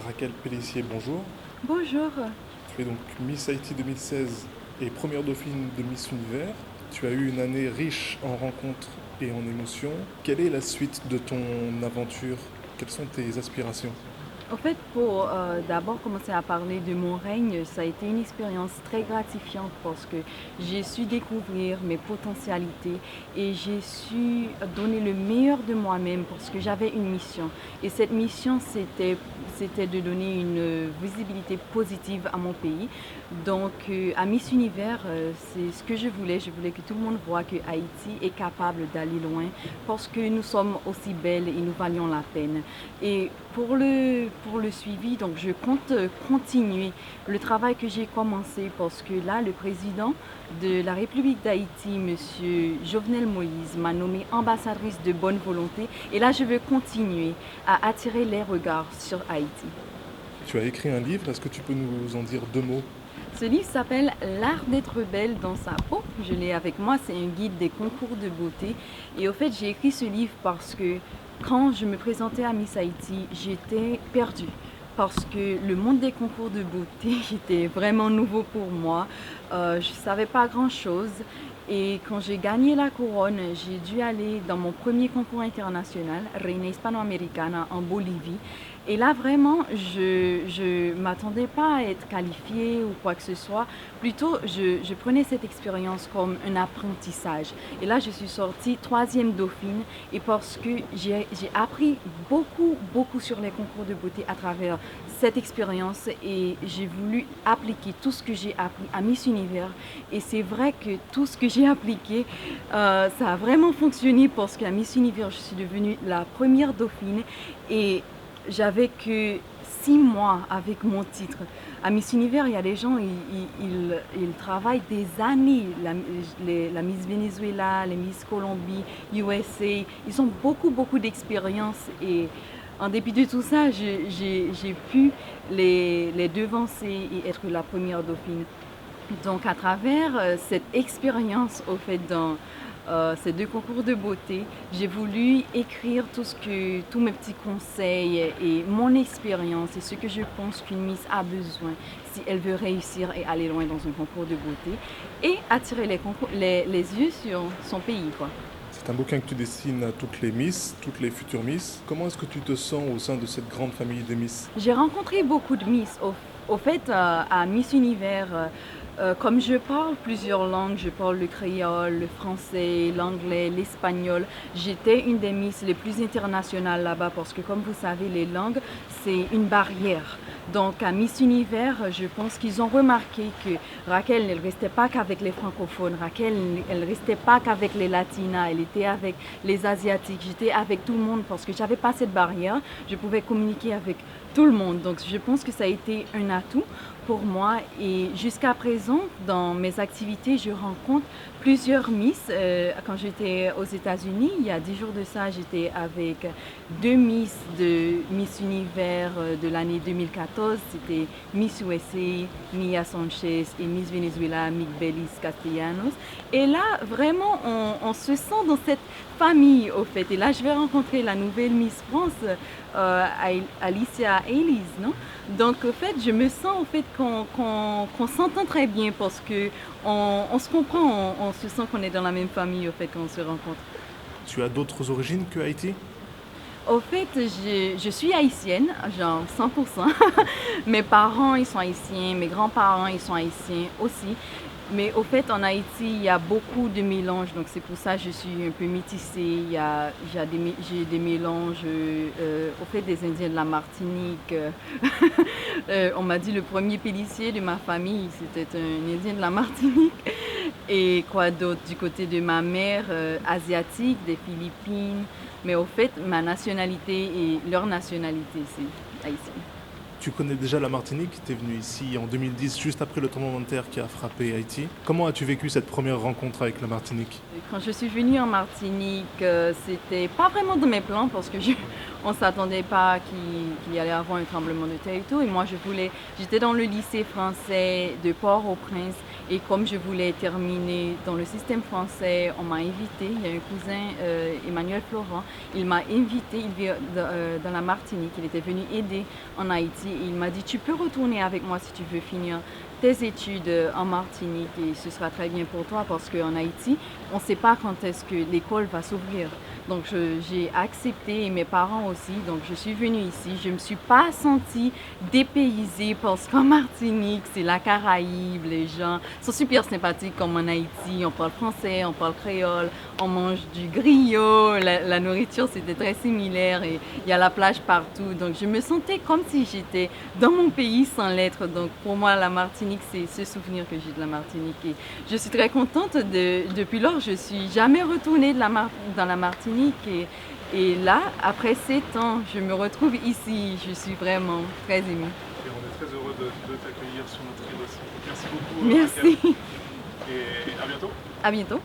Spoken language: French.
Raquel Pellissier, bonjour. Bonjour. Tu es donc Miss Haïti 2016 et première dauphine de Miss Univers. Tu as eu une année riche en rencontres et en émotions. Quelle est la suite de ton aventure? Quelles sont tes aspirations? En fait, pour d'abord commencer à parler de mon règne, ça a été une expérience très gratifiante parce que j'ai su découvrir mes potentialités et j'ai su donner le meilleur de moi-même parce que j'avais une mission. Et cette mission, c'était de donner une visibilité positive à mon pays. Donc, à Miss Univers, c'est ce que je voulais. Je voulais que tout le monde voit que Haïti est capable d'aller loin parce que nous sommes aussi belles et nous valions la peine. Et pour le suivi, donc je compte continuer le travail que j'ai commencé parce que là, le président de la République d'Haïti, Monsieur Jovenel Moïse, m'a nommée ambassadrice de bonne volonté. Et là, je veux continuer à attirer les regards sur Haïti. Tu as écrit un livre, est-ce que tu peux nous en dire deux mots? Ce livre s'appelle L'art d'être belle dans sa peau. Je l'ai avec moi, c'est un guide des concours de beauté. Et au fait, j'ai écrit ce livre parce que quand je me présentais à Miss Haïti, j'étais perdue. Parce que le monde des concours de beauté était vraiment nouveau pour moi. Je ne savais pas grand-chose. Et quand j'ai gagné la couronne, j'ai dû aller dans mon premier concours international, Reina Hispanoamericana, en Bolivie. Et là, vraiment, je ne m'attendais pas à être qualifiée ou quoi que ce soit. Plutôt, je prenais cette expérience comme un apprentissage. Et là, je suis sortie troisième dauphine. Et parce que j'ai appris beaucoup sur les concours de beauté à travers cette expérience. Et j'ai voulu appliquer tout ce que j'ai appris à Miss Univers. Et c'est vrai que tout ce que j'ai appliqué, ça a vraiment fonctionné parce qu'à Miss Univers, je suis devenue la première dauphine. Et j'avais que 6 mois avec mon titre. À Miss Univers, il y a des gens, ils travaillent des années. La Miss Venezuela, les Miss Colombie, USA, ils ont beaucoup d'expérience. Et en dépit de tout ça, j'ai pu les devancer et être la première dauphine. Donc à travers cette expérience au fait dans ces deux concours de beauté, j'ai voulu écrire tous mes petits conseils et mon expérience et ce que je pense qu'une Miss a besoin si elle veut réussir et aller loin dans un concours de beauté et attirer les yeux sur son pays, quoi. C'est un bouquin que tu dessines à toutes les Miss, toutes les futures Miss. Comment est-ce que tu te sens au sein de cette grande famille des Miss? J'ai rencontré beaucoup de Miss. Au fait, à Miss Univers, comme je parle plusieurs langues, je parle le créole, le français, l'anglais, l'espagnol, j'étais une des Miss les plus internationales là-bas parce que, comme vous savez, les langues, c'est une barrière. Donc, à Miss Univers, je pense qu'ils ont remarqué que Raquel, elle ne restait pas qu'avec les francophones. Raquel, elle ne restait pas qu'avec les latinas. Elle était avec les asiatiques. J'étais avec tout le monde parce que j'avais pas cette barrière. Je pouvais communiquer avec tout le monde. Donc, je pense que ça a été un atout pour moi. Et jusqu'à présent, dans mes activités, je rencontre plusieurs Miss. Quand j'étais aux États-Unis, il y a 10 jours de ça, j'étais avec deux Miss de Miss Univers de l'année 2014. C'était Miss USA, Mia Sanchez et Miss Venezuela, Migbelis Castellanos. Et là, vraiment, on se sent dans cette famille, au fait. Et là, je vais rencontrer la nouvelle Miss France, Alicia Elise, non? Donc, au fait, je me sens, au fait, qu'on s'entend très bien parce que on se comprend, on se sent qu'on est dans la même famille, au fait, quand on se rencontre. Tu as d'autres origines que Haïti? Au fait, je suis haïtienne, genre 100%. Mes parents, ils sont haïtiens, mes grands-parents, ils sont haïtiens aussi. Mais au fait, en Haïti, il y a beaucoup de mélanges, donc c'est pour ça que je suis un peu métissée. J'ai des mélanges, au fait, des Indiens de la Martinique. On m'a dit le premier pélicier de ma famille, c'était un Indien de la Martinique. Et quoi d'autre? Du côté de ma mère, asiatique, des Philippines. Mais au fait, ma nationalité et leur nationalité, c'est haïtienne. Tu connais déjà la Martinique, tu es venu ici en 2010, juste après le tremblement de terre qui a frappé Haïti. Comment as-tu vécu cette première rencontre avec la Martinique? Quand je suis venue en Martinique, c'était pas vraiment dans mes plans parce que on ne s'attendait pas qu'il y allait avoir un tremblement de terre et tout. Et moi, j'étais dans le lycée français de Port-au-Prince. Et comme je voulais terminer dans le système français, on m'a invité. Il y a un cousin, Emmanuel Florent, il m'a invité, il vit dans la Martinique. Il était venu aider en Haïti et il m'a dit, tu peux retourner avec moi si tu veux finir tes études en Martinique et ce sera très bien pour toi parce qu'en Haïti, on ne sait pas quand est-ce que l'école va s'ouvrir. Donc j'ai accepté et mes parents aussi. Donc je suis venue ici. Je ne me suis pas sentie dépaysée parce qu'en Martinique, c'est la Caraïbe. Les gens sont super sympathiques comme en Haïti. On parle français, on parle créole, on mange du griot. La nourriture, c'était très similaire et il y a la plage partout. Donc je me sentais comme si j'étais dans mon pays sans l'être. Donc pour moi, la Martinique, c'est ce souvenir que j'ai de la Martinique. Et je suis très contente. Depuis lors, je ne suis jamais retournée dans la Martinique. Et là, après 7 ans, je me retrouve ici. Je suis vraiment très émue. Et on est très heureux de t'accueillir sur notre île aussi. Merci beaucoup. Merci. Raquel. Et à bientôt. À bientôt.